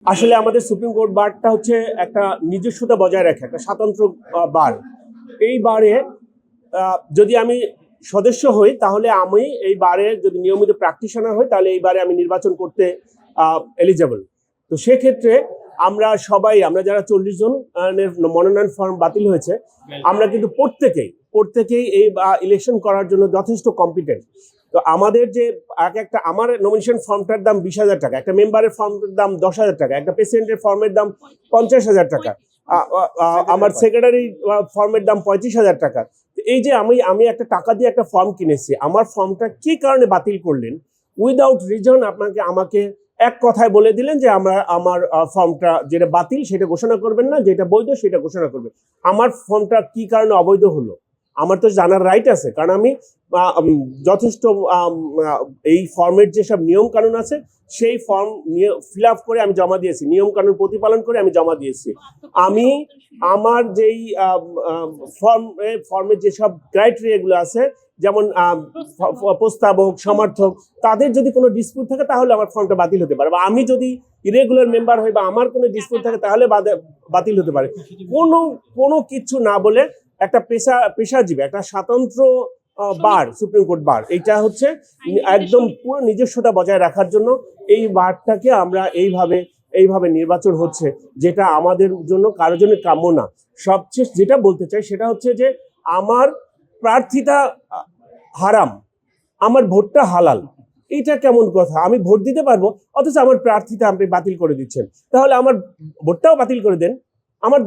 আসলে আমাদের supreme court বারটা হচ্ছে একটা নিজস্বতা বজায় রাখে, একটা স্বতন্ত্র বার। এই বারে যদি আমি সদস্য হই, তাহলে আমি এই বারের যদি নিয়মিত প্র্যাকটিশনার হই, তাহলে এই বারে আমি নির্বাচন করতে এলিজেবল। তো সেক্ষেত্রে আমরা যারা 40 জন মনোনয়ন ফর্ম বাতিল হয়েছে, আমরা কিন্তু প্রত্যেকেই এই ইলেকশন করার জন্য যথেষ্ট কম্পিটেন্ট। তো আমাদের যে আমার নমিনেশন ফর্মটার দাম 20,000 টাকা, একটা মেম্বারের ফর্মের দাম 10,000 টাকা, একটা প্রেসিডেন্টের ফর্মের দাম 50,000 টাকা, আমার সেক্রেটারি ফর্মের দাম 35,000 টাকা। এই যে আমি একটা টাকা দিয়ে একটা ফর্ম কিনেছি, আমার ফর্মটা কি কারণে বাতিল করলেন উইদাউট রিজন? আমাকে এক কথায় বলে দিলেন যে আমার ফর্মটা যেটা বাতিল সেটা ঘোষণা করবেন না, যেটা বৈধ সেটা ঘোষণা করবেন। আমার ফর্মটা কি কারণে অবৈধ হলো আমার তো জানার রাইট আছে, কারণ আমি যথেষ্ট এই ফর্মের যেসব নিয়ম কানুন আছে সেই ফর্ম ফিল আপ করে আমি জমা দিয়েছি, নিয়ম কানুন প্রতিপালন করে আমি জমা দিয়েছি। আমি আমার যেই ফর্মের যেসব ক্রাইটেরিয়াগুলো আছে, যেমন প্রস্তাবক, সমর্থক, তাদের যদি কোনো ডিসপিউট থাকে তাহলে আমার ফর্মটা বাতিল হতে পারে, বা আমি যদি ইরেগুলার মেম্বার হই বা আমার কোনো ডিসপিউট থাকে তাহলে বাতিল হতে পারে। কোনো কিছু না বলে একটা পেশাজীবী, একটা স্বতন্ত্র বার, সুপ্রিম কোর্ট বার, এইটা হচ্ছে একদম পুরো নিজস্বতা বজায় রাখার জন্য এই বারটাকে আমরা এইভাবে নির্বাচন হচ্ছে, যেটা আমাদের জন্য কারোর জন্য কাম্য না। সবচেয়ে যেটা বলতে চাই সেটা হচ্ছে যে আমার প্রার্থিতা হারাম, আমার ভোটটা হালাল। এটা কেমন কথা? আমি ভোট দিতে পারবো, অথচ আমার প্রার্থিতা আপনি বাতিল করে দিচ্ছেন। তাহলে আমার ভোটটাও বাতিল করে দেন, আমার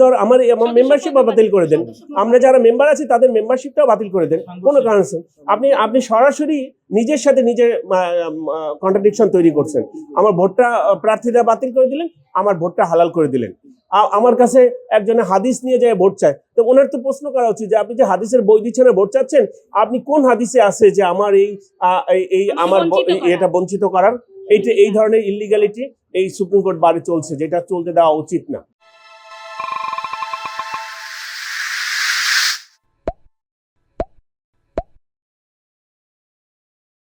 মেম্বারশিপও বাতিল করে দেন, আমরা যারা মেম্বার আছি তাদের মেম্বারশিপটাও বাতিল করে দেন। কোনো কারণ আপনি সরাসরি নিজের সাথে নিজের কন্ট্রাডিকশন তৈরি করছেন। আমার ভোটটা প্রার্থীরা বাতিল করে দিলেন, আমার ভোটটা হালাল করে দিলেন। আমার কাছে একজনে হাদিস নিয়ে যায় ভোট চায়, তো ওনার তো প্রশ্ন করা উচিত যে আপনি যে হাদিসের বই দিচ্ছেন ভোট চাচ্ছেন, আপনি কোন হাদিসে আছে যে আমার এটা বঞ্চিত করার? এই ধরনের ইলিগালিটি এই সুপ্রিম কোর্ট বারে চলছে, যেটা চলতে দেওয়া উচিত না।